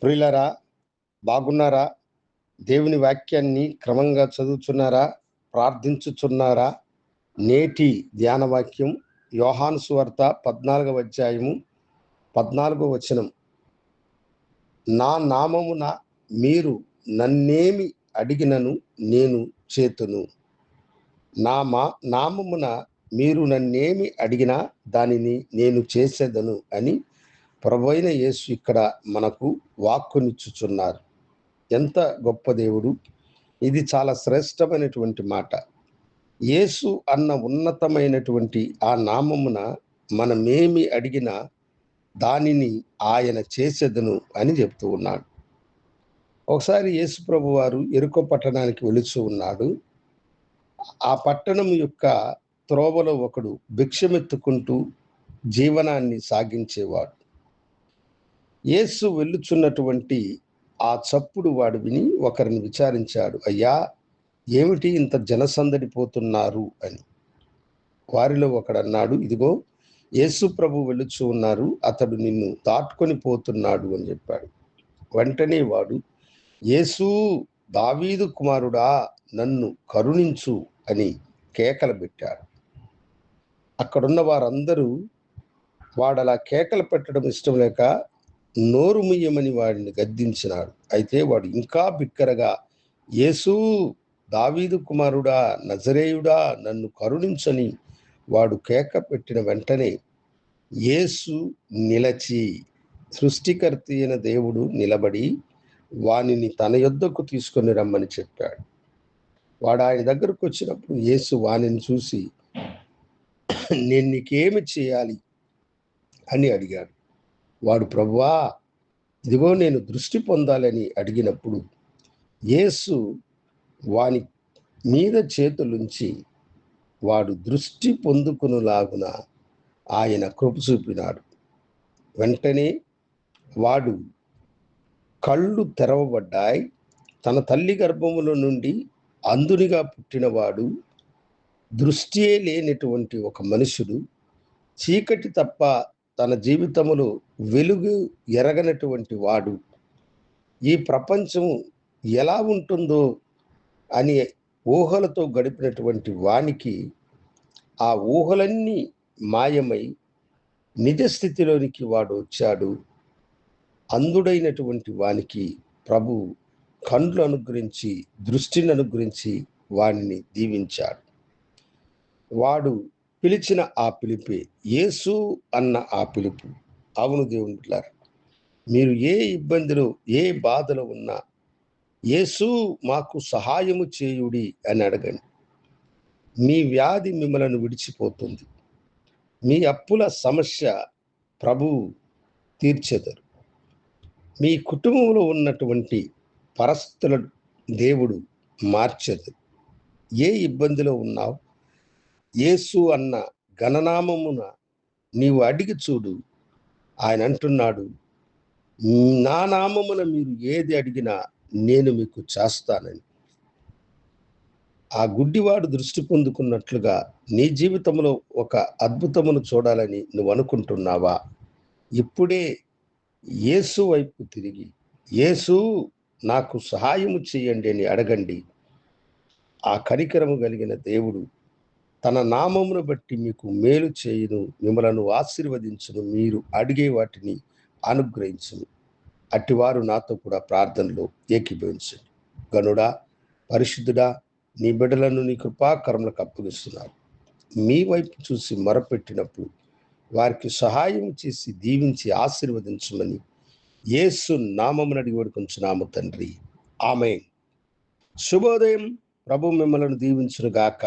ప్రియులరా, బాగున్నారా? దేవుని వాక్యాన్ని క్రమంగా చదువుచున్నారా? ప్రార్థించుచున్నారా? నేటి ధ్యాన వాక్యం యోహాను సువార్త 14వ అధ్యాయము 14వ వచనం. నా నామమున మీరు నన్నేమి అడిగినను నేను చేతును. నామమున మీరు నన్నేమి అడిగినా దానిని నేను చేసేదను అని ప్రభువైన యేసు ఇక్కడ మనకు వాక్కునిచ్చుచున్నారు. ఎంత గొప్ప దేవుడు! ఇది చాలా శ్రేష్టమైనటువంటి మాట. యేసు అన్న ఉన్నతమైనటువంటి ఆ నామమున మనమేమి అడిగినా దానిని ఆయన చేసేదను అని చెప్తూ ఉన్నాడు. ఒకసారి యేసు ప్రభు వారు యెరికో పట్టణానికి వెళుచూ ఉన్నాడు. ఆ పట్టణం యొక్క త్రోవలో ఒకడు భిక్షమెత్తుకుంటూ జీవనాన్ని సాగించేవాడు. యేసు వెళ్ళుచున్నటువంటి ఆ చప్పుడు వాడు విని ఒకరిని విచారించాడు, అయ్యా, ఏమిటి ఇంత జనసందడి పోతున్నారు అని. వారిలో ఒకడన్నాడు, ఇదిగో యేసు ప్రభు వెళ్ళుచూ ఉన్నారు, అతడు నిన్ను దాటుకొని పోతున్నాడు అని చెప్పాడు. వెంటనే వాడు, యేసు, దావీదు కుమారుడా, నన్ను కరుణించు అని కేకలు పెట్టాడు. అక్కడున్న వారందరూ వాడలా కేకలు పెట్టడం ఇష్టం లేక నోరు ముయ్యమని వాడిని గద్దించినాడు. అయితే వాడు ఇంకా బిక్కరగా, యేసు, దావీదు కుమారుడా, నజరేయుడా, నన్ను కరుణించని వాడు కేక పెట్టిన వెంటనే యేసు నిలచి, సృష్టికర్త అయిన దేవుడు నిలబడి వానిని తన యొద్దకు తీసుకొని రమ్మని చెప్పాడు. వాడు ఆయన దగ్గరకు వచ్చినప్పుడు యేసు వానిని చూసి, నేను నీకేమి చేయాలి అని అడిగాడు. వాడు, ప్రభువా, ఇదిగో నేను దృష్టి పొందాలని అడిగినప్పుడు యేసు వాని మీద చేతులుంచి వాడు దృష్టి పొందుకునులాగున ఆయన కృప చూపినాడు. వెంటనే వాడు కళ్ళు తెరవబడ్డాయి. తన తల్లి గర్భములో నుండి అంధునిగా పుట్టినవాడు, దృష్టియే లేనటువంటి ఒక మనుషుడు, చీకటి తప్ప తన జీవితములో వెలుగు ఎరగనటువంటి వాడు, ఈ ప్రపంచం ఎలా ఉంటుందో అని ఊహలతో గడిపినటువంటి వానికి ఆ ఊహలన్నీ మాయమై నిజస్థితిలోనికి వాడు వచ్చాడు. అంధుడైనటువంటి వానికి ప్రభు కండ్లు అనుగ్రహించి, దృష్టిని అనుగ్రహించి వాడిని దీవించాడు. వాడు పిలిచిన ఆ పిలుపే యేసు అన్న ఆ పిలుపు. అవును దేవుని బిడ్డలారా, మీరు ఏ ఇబ్బందిలో, ఏ బాధలో ఉన్నా యేసు మాకు సహాయము చేయుడి అని అడగండి. మీ వ్యాధి మిమ్మలను విడిచిపోతుంది. మీ అప్పుల సమస్య ప్రభువు తీర్చెదరు. మీ కుటుంబంలో ఉన్నటువంటి పరిస్థితుల దేవుడు మార్చెదరు. ఏ ఇబ్బందిలో ఉన్నావు, యేసు అన్న ఘననామమున నీవు అడిగి చూడు. ఆయన అంటున్నాడు, నా నామమున మీరు ఏది అడిగినా నేను మీకు చేస్తానని. ఆ గుడ్డివాడు దృష్టి పొందుకున్నట్లుగా నీ జీవితంలో ఒక అద్భుతమును చూడాలని నువ్వు అనుకుంటున్నావా? ఇప్పుడే యేసు వైపు తిరిగి, యేసు నాకు సహాయము చేయండి అని అడగండి. ఆ కనికరము కలిగిన దేవుడు తన నామమును బట్టి మీకు మేలు చేయును, మిమ్మలను ఆశీర్వదించును, మీరు అడిగే వాటిని అనుగ్రహించును. అట్టివారు నాతో కూడా ప్రార్థనలో ఏకీభవించండి. గనుడా, పరిశుద్ధుడా, నీ బిడ్డలను నీ కృపాకరములకు అప్పగిస్తున్నారు. మీ వైపు చూసి మొరపెట్టినప్పుడు వారికి సహాయం చేసి దీవించి ఆశీర్వదించమని యేసు నామమున అడిగి వేడుకొంచున్నాము తండ్రి. ఆమేన్. శుభోదయం. ప్రభు మిమ్మలను దీవించును గాక.